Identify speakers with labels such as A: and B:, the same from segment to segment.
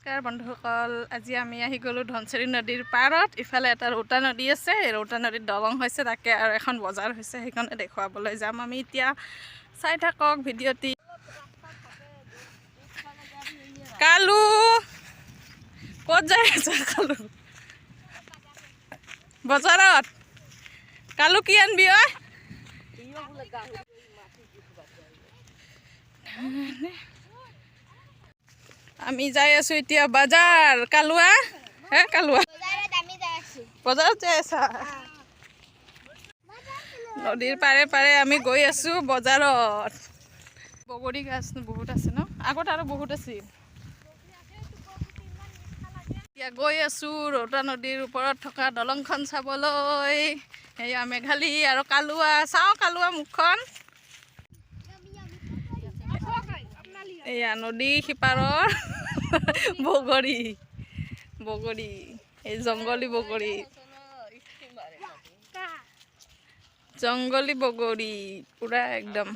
A: নমস্কাৰ বন্ধুসকল, আজি আমি আহি গ'লোঁ ধনশিৰি নদীৰ পাৰত। ইফালে এটা ৰৌতা নদী আছে, এই ৰৌতা নদীত দলং হৈছে, তাকে আৰু এখন বজাৰ হৈছে, সেইকাৰণে দেখুৱাবলৈ যাম আমি এতিয়া। চাই থাকক ভিডিঅ'টি। কালু ক'ত যাই আছে? কালু বজাৰত। কালু কি আনবি? ঐ আমি যাই আছো এতিয়া বাজাৰ। কালুৱা হে কালুৱা বজাৰত যাই আছা? নদীৰ পাৰে পাৰে আমি গৈ আছো বজাৰত। বগৰী গাছ বহুত আছে ন, আগত আৰু বহুত আছিল। এতিয়া গৈ আছো ৰৌতা নদীৰ ওপৰত থকা দলংখন চাবলৈ। এয়া মেঘালী আৰু কালুৱা। চাওঁ কালুৱা মুখখন। এয়া নদী সিপাৰৰ বগৰী বগৰী, এই জংগলী বগৰী, জংগলী বগৰী পুৰা একদম।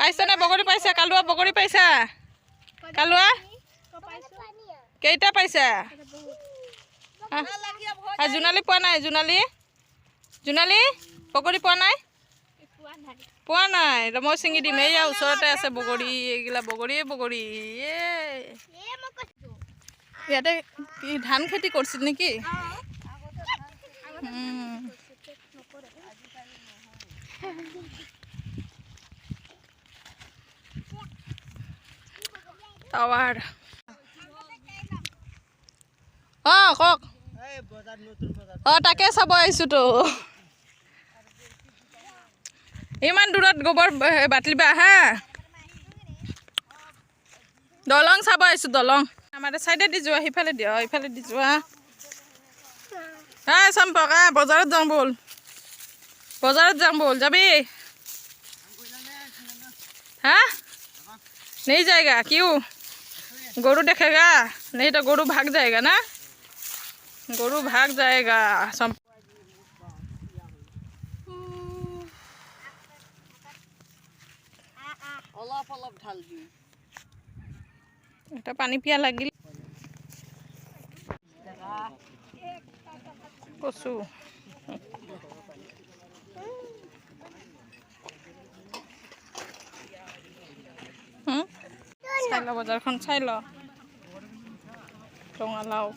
A: পাইছা নে বগৰী? পাইছা কালুৱা? বগৰী পাইছা কালুৱা? কেইটা পাইছা? জোনালী পোৱা নাই? জোনালী জোনালী বগৰী পোৱা নাই? পোৱা নাই? মই ছিঙি দিম। এইয়া ওচৰতে আছে বগৰী, এইগিলা বগৰীয়ে বগৰী। ইয়াতে কি ধান খেতি কৰিছিল নেকি? টাৱাৰ। কওক। তাকে চাব আহিছোতো। ইমান দূৰত গোবৰ বাটলিবা হা। দলং চাব আহিছো, দলং। আমাৰ চাইডে দি যোৱা, সিফালে দিয়া, ইফালে দি যোৱা। চম্পক বজাৰত যাওঁ ব'ল, বজাৰত যাম ব'ল। যাবি? हाँ नहीं जाएगा? क्यों? गोरू देखेगा नहीं तो गोरू भाग जाएगा ना, गोरू भाग जाएगा। এটা পানী পিয়া লাগিল। কচু চাই ল, বজাৰখন চাই ল। ৰঙালাও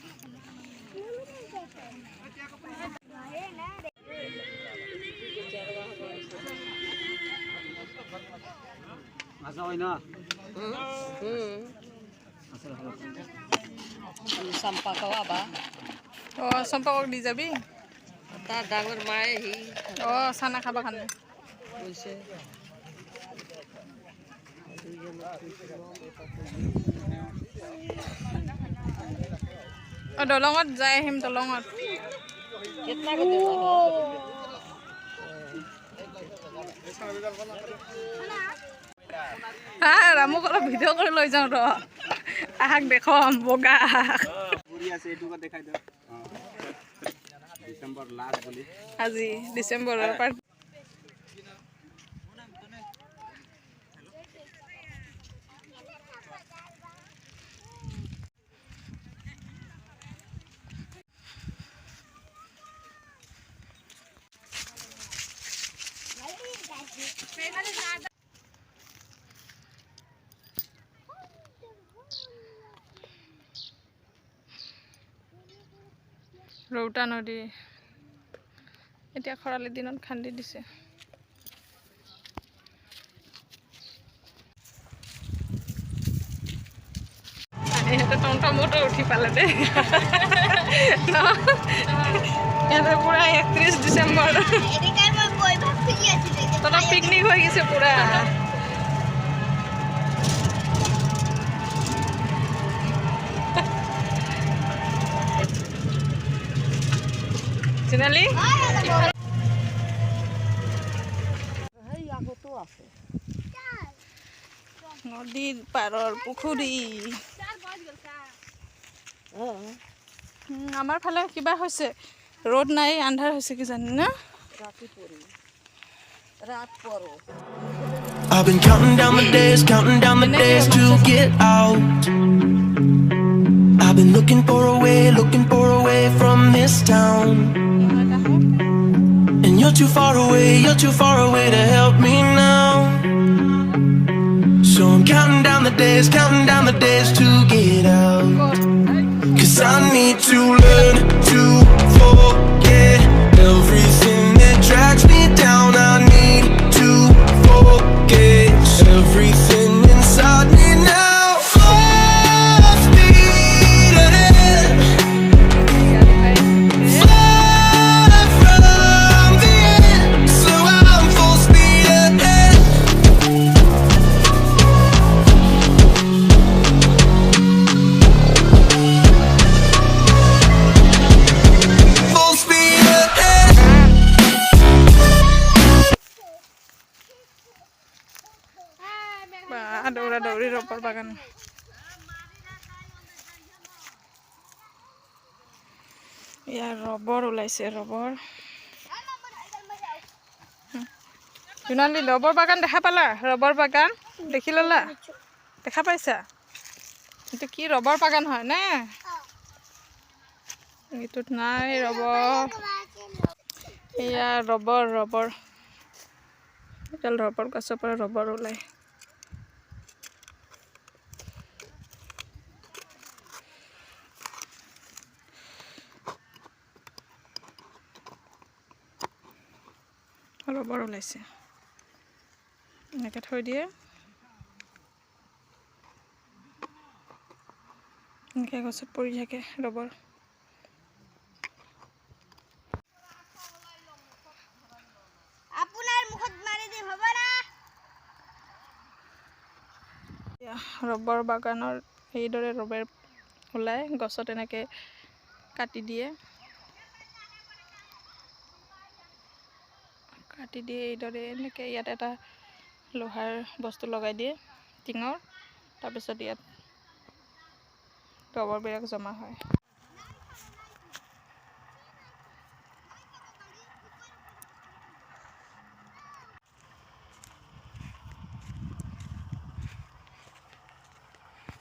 A: চম্পাকক দি যাবি তাৰ ডাঙৰ মায়ে সি চানা খাবা কাৰণে কৈছে। দলঙত যাই আহিম, দলঙত। ৰামুক অলপ ভিডিঅ' কৰি লৈ যাওঁ ৰ, আহাক দেখম বগা আজি ডিচেম্বৰৰ পৰা। ৰৌতা নদী এতিয়া খৰালি দিনত খান্দি দিছে। ইহঁতে টমটমতো উঠি পালে দেই। ইহঁতে পুৰা 31 ডিচেম্বৰ তহঁতৰ পিকনিক হৈ গৈছে পুৰা। জোনালী নদীৰ পাৰৰ পুখুৰী। আমাৰ ফালে কিবা হৈছে, ৰ'দ নাই, আন্ধাৰ হৈছে কি জানি না। ৰাতি পৰো, ৰাত পৰো।
B: I've been counting down the days to get out. I've been looking for a way from this town. And you're too far away to help me now. So I'm counting down the days to get out. 'Cause I need to learn to forget everything that drags me down. I need to forget everything inside me now. Full speed ahead, far from the end. So I'm full speed ahead. Full speed ahead.
A: দৌৰা দৌৰি rubber বাগান ইয়াৰ rubber ওলাইছে rubber Jonali rubber বাগান দেখা পালা rubber বাগান দেখি ল'লা দেখা পাইছা এইটো কি ৰবৰ বাগান হয় নে এইটোত নাই ৰবৰ এয়া ৰবৰ এডাল ৰবৰ গছৰ পৰা ৰবৰ ওলায় ৰবৰ ওলাইছে এনেকৈ থৈ দিয়ে এনেকৈ গছত পৰি থাকে ৰবৰ ৰবৰ বাগানৰ এইদৰে ৰবৰ ওলাই গছত এনেকৈ কাটি দিয়ে এইদৰে এনেকৈ ইয়াত এটা লোহাৰ বস্তু লগাই দিয়ে টিঙৰ তাৰপিছত ইয়াত ৰবৰবিলাক জমা হয়